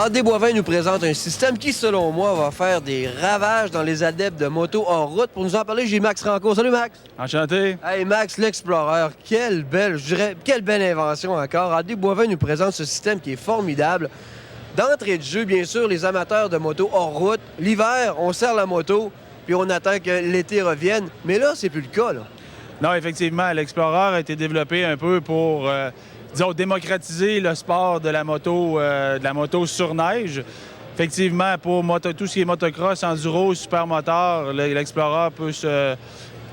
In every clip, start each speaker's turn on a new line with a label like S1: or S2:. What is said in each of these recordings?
S1: AD Boivin nous présente un système qui, selon moi, va faire des ravages dans les adeptes de moto hors route. Pour nous en parler, j'ai Max Rancourt. Salut Max!
S2: Enchanté!
S1: Hey Max, l'Explorer, quelle belle invention encore. AD Boivin nous présente ce système qui est formidable. D'entrée de jeu, bien sûr, les amateurs de moto hors route. L'hiver, on serre la moto, puis on attend que l'été revienne. Mais là, c'est plus le cas, là.
S2: Non, effectivement, l'Explorer a été développé un peu pour, disons, démocratiser le sport de la moto sur neige. Effectivement, pour tout ce qui est motocross, enduro, supermoteur, l'Explorer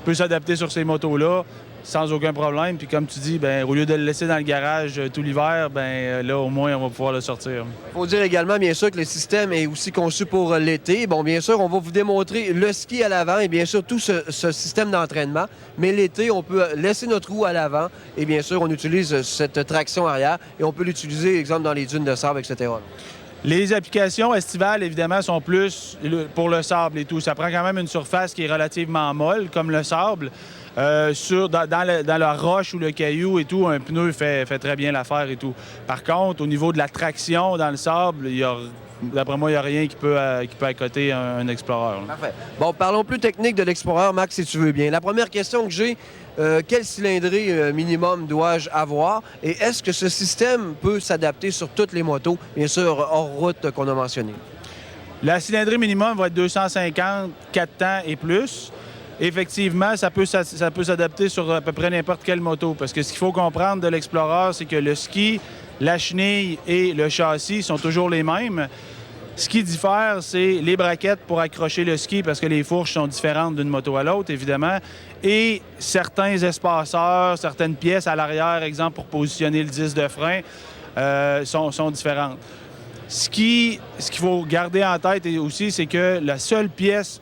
S2: peut s'adapter sur ces motos-là sans aucun problème. Puis comme tu dis, ben, au lieu de le laisser dans le garage tout l'hiver, ben, là, au moins, on va pouvoir le sortir.
S1: Il faut dire également, bien sûr, que le système est aussi conçu pour l'été. Bon, bien sûr, on va vous démontrer le ski à l'avant et bien sûr tout ce système d'entraînement. Mais l'été, on peut laisser notre roue à l'avant et bien sûr, on utilise cette traction arrière et on peut l'utiliser, exemple, dans les dunes de sable, etc.
S2: Les applications estivales, évidemment, sont plus pour le sable et tout. Ça prend quand même une surface qui est relativement molle, comme le sable. Dans la roche ou le caillou et tout, un pneu fait très bien l'affaire et tout. Par contre, au niveau de la traction dans le sable, d'après moi, il n'y a rien qui peut accoter un Explorer.
S1: Parfait. Bon, parlons plus technique de l'Explorer, Max, si tu veux bien. La première question que j'ai, quelle cylindrée minimum dois-je avoir? Et est-ce que ce système peut s'adapter sur toutes les motos, bien sûr, hors route qu'on a mentionné?
S2: La cylindrée minimum va être 250, 4 temps et plus. Effectivement, ça peut s'adapter sur à peu près n'importe quelle moto. Parce que ce qu'il faut comprendre de l'Explorer, c'est que le ski, la chenille et le châssis sont toujours les mêmes. Ce qui diffère, c'est les braquettes pour accrocher le ski, parce que les fourches sont différentes d'une moto à l'autre, évidemment. Et certains espaceurs, certaines pièces à l'arrière, exemple pour positionner le disque de frein, sont différentes. Ce qu'il faut garder en tête aussi, c'est que la seule pièce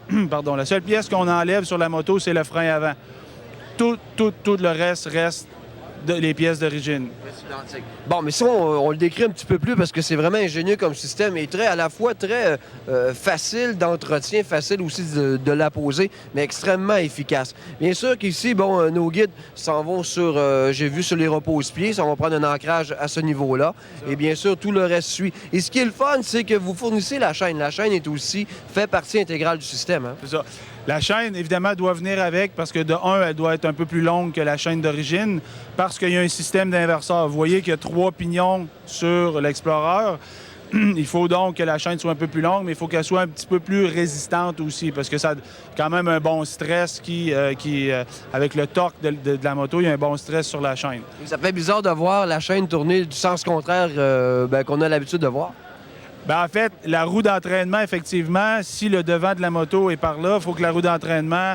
S2: qu'on enlève sur la moto, c'est le frein avant. Tout le reste les pièces d'origine.
S1: Bon, mais ça, on le décrit un petit peu plus parce que c'est vraiment ingénieux comme système et à la fois très facile d'entretien, facile aussi de la poser, mais extrêmement efficace. Bien sûr qu'ici, bon, nos guides s'en vont j'ai vu sur les repose-pieds, ça va prendre un ancrage à ce niveau-là. Et bien sûr, tout le reste suit. Et ce qui est le fun, c'est que vous fournissez la chaîne. La chaîne fait partie intégrale du système. Hein?
S2: C'est ça. La chaîne, évidemment, doit venir avec parce que, de un, elle doit être un peu plus longue que la chaîne d'origine parce qu'il y a un système d'inverseur. Vous voyez qu'il y a 3 pignons sur l'Explorer. Il faut donc que la chaîne soit un peu plus longue, mais il faut qu'elle soit un petit peu plus résistante aussi parce que ça a quand même un bon stress avec le torque de la moto, il y a un bon stress sur la chaîne.
S1: Et ça fait bizarre de voir la chaîne tourner du sens contraire qu'on a l'habitude de voir.
S2: Bien, en fait, la roue d'entraînement, effectivement, si le devant de la moto est par là, il faut que la roue d'entraînement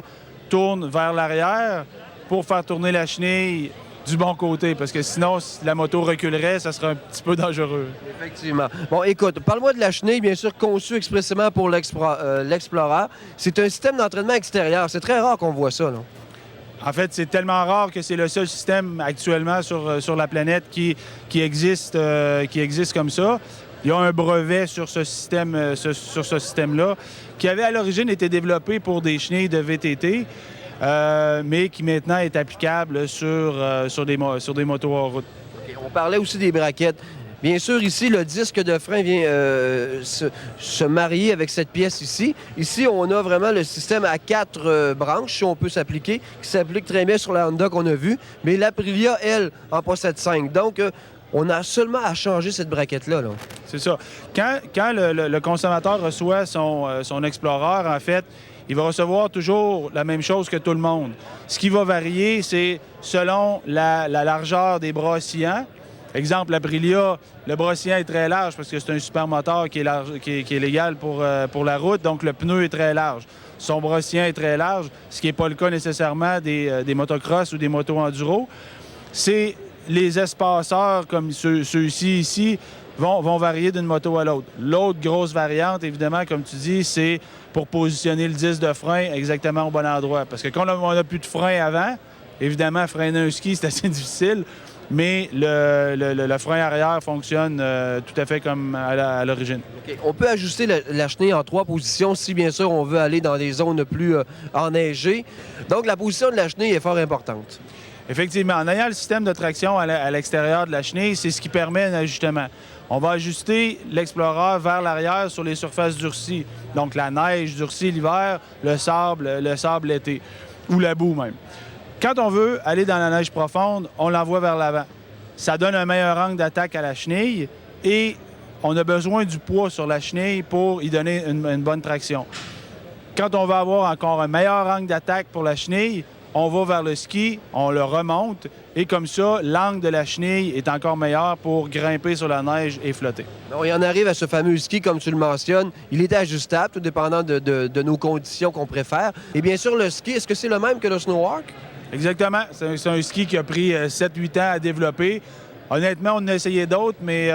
S2: tourne vers l'arrière pour faire tourner la chenille du bon côté, parce que sinon, si la moto reculerait, ça serait un petit peu dangereux.
S1: Effectivement. Bon, écoute, parle-moi de la chenille, bien sûr, conçue expressément pour l'Explorer. C'est un système d'entraînement extérieur. C'est très rare qu'on voit ça, non?
S2: En fait, c'est tellement rare que c'est le seul système actuellement sur la planète qui existe comme ça. Il y a un brevet sur ce système-là qui avait à l'origine été développé pour des chenilles de VTT, mais qui maintenant est applicable sur des motos hors route.
S1: Okay. On parlait aussi des braquettes. Bien sûr, ici, le disque de frein vient se marier avec cette pièce ici. Ici, on a vraiment le système à 4 branches, si on peut s'appliquer, qui s'applique très bien sur la Honda qu'on a vue. Mais l'Aprilia, elle, en possède 5. Donc, on a seulement à changer cette braquette-là. Là.
S2: C'est ça. Quand le consommateur reçoit son Explorer, en fait, il va recevoir toujours la même chose que tout le monde. Ce qui va varier, c'est selon la largeur des bras oscillants. Exemple, l'Aprilia, le bras oscillant est très large parce que c'est un supermoteur qui est légal pour la route, donc le pneu est très large. Son bras oscillant est très large, ce qui n'est pas le cas nécessairement des motocross ou des motos enduro. C'est les espaceurs, comme ceux-ci ici, vont varier d'une moto à l'autre. L'autre grosse variante, évidemment, comme tu dis, c'est pour positionner le disque de frein exactement au bon endroit. Parce que quand on n'a plus de frein avant, évidemment, freiner un ski, c'est assez difficile, mais le frein arrière fonctionne tout à fait comme à l'origine.
S1: Okay. On peut ajuster la chenille en 3 positions si, bien sûr, on veut aller dans des zones plus enneigées. Donc, la position de la chenille est fort importante.
S2: Effectivement, en ayant le système de traction à l'extérieur de la chenille, c'est ce qui permet un ajustement. On va ajuster l'Explorer vers l'arrière sur les surfaces durcies. Donc la neige durcie l'hiver, le sable l'été, ou la boue même. Quand on veut aller dans la neige profonde, on l'envoie vers l'avant. Ça donne un meilleur angle d'attaque à la chenille et on a besoin du poids sur la chenille pour y donner une bonne traction. Quand on va avoir encore un meilleur angle d'attaque pour la chenille, on va vers le ski, on le remonte et comme ça, l'angle de la chenille est encore meilleur pour grimper sur la neige et flotter.
S1: On y en arrive à ce fameux ski, comme tu le mentionnes. Il est ajustable, tout dépendant de nos conditions qu'on préfère. Et bien sûr, le ski, est-ce que c'est le même que le snowwalk?
S2: Exactement. C'est un ski qui a pris 7-8 ans à développer. Honnêtement, on en a essayé d'autres, mais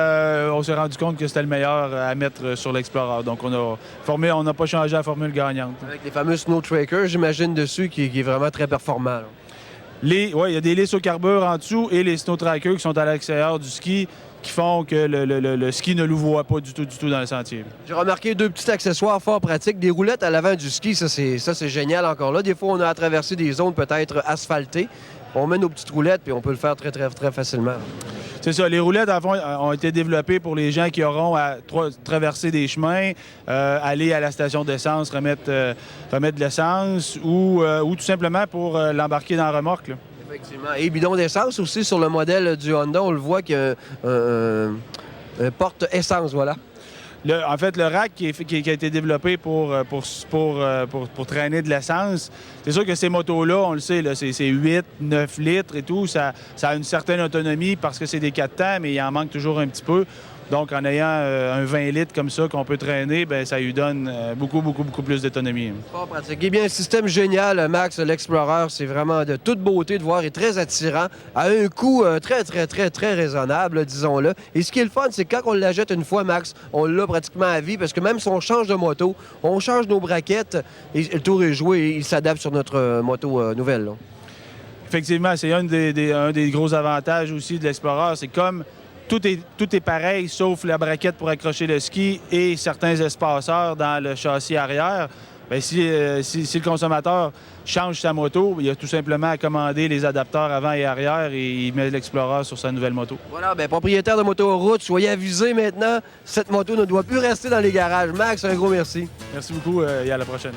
S2: on s'est rendu compte que c'était le meilleur à mettre sur l'Explorer. Donc, on n'a pas changé la formule gagnante.
S1: Avec les fameux Snow Tracker, j'imagine, dessus, qui est vraiment très performant.
S2: Oui, il y a des lisses au carbure en dessous et les Snow Trackers qui sont à l'extérieur du ski qui font que le ski ne louvoie pas du tout dans le sentier.
S1: J'ai remarqué 2 petits accessoires fort pratiques. Des roulettes à l'avant du ski, ça c'est génial encore là. Des fois, on a à traverser des zones peut-être asphaltées. On met nos petites roulettes puis on peut le faire très facilement.
S2: C'est ça. Les roulettes, en fond, ont été développées pour les gens qui auront à traverser des chemins, aller à la station d'essence, remettre de l'essence ou tout simplement pour l'embarquer dans la remorque, là.
S1: Effectivement. Et bidon d'essence aussi sur le modèle du Honda, on le voit qu'il y a un porte-essence, voilà.
S2: En fait, le rack qui a été développé pour traîner de l'essence, c'est sûr que ces motos-là, on le sait, c'est 8, 9 litres et tout. Ça a une certaine autonomie parce que c'est des 4 temps, mais il en manque toujours un petit peu. Donc, en ayant un 20 litres comme ça qu'on peut traîner, bien, ça lui donne beaucoup plus d'autonomie.
S1: Fort pratique. Eh bien, un système génial, Max, l'Explorer, c'est vraiment de toute beauté de voir et très attirant, à un coût très raisonnable, disons-le. Et ce qui est le fun, c'est que quand on l'achète une fois, Max, on l'a pratiquement à vie, parce que même si on change de moto, on change nos braquettes, et le tour est joué et il s'adapte sur notre moto nouvelle, là.
S2: Effectivement, c'est un des gros avantages aussi de l'Explorer, c'est comme tout est pareil, sauf la braquette pour accrocher le ski et certains espaceurs dans le châssis arrière. Bien, si le consommateur change sa moto, il a tout simplement à commander les adapteurs avant et arrière et il met l'Explorer sur sa nouvelle moto.
S1: Voilà, bien, propriétaire de moto route, soyez avisés maintenant, cette moto ne doit plus rester dans les garages. Max, un gros merci.
S2: Merci beaucoup et à la prochaine.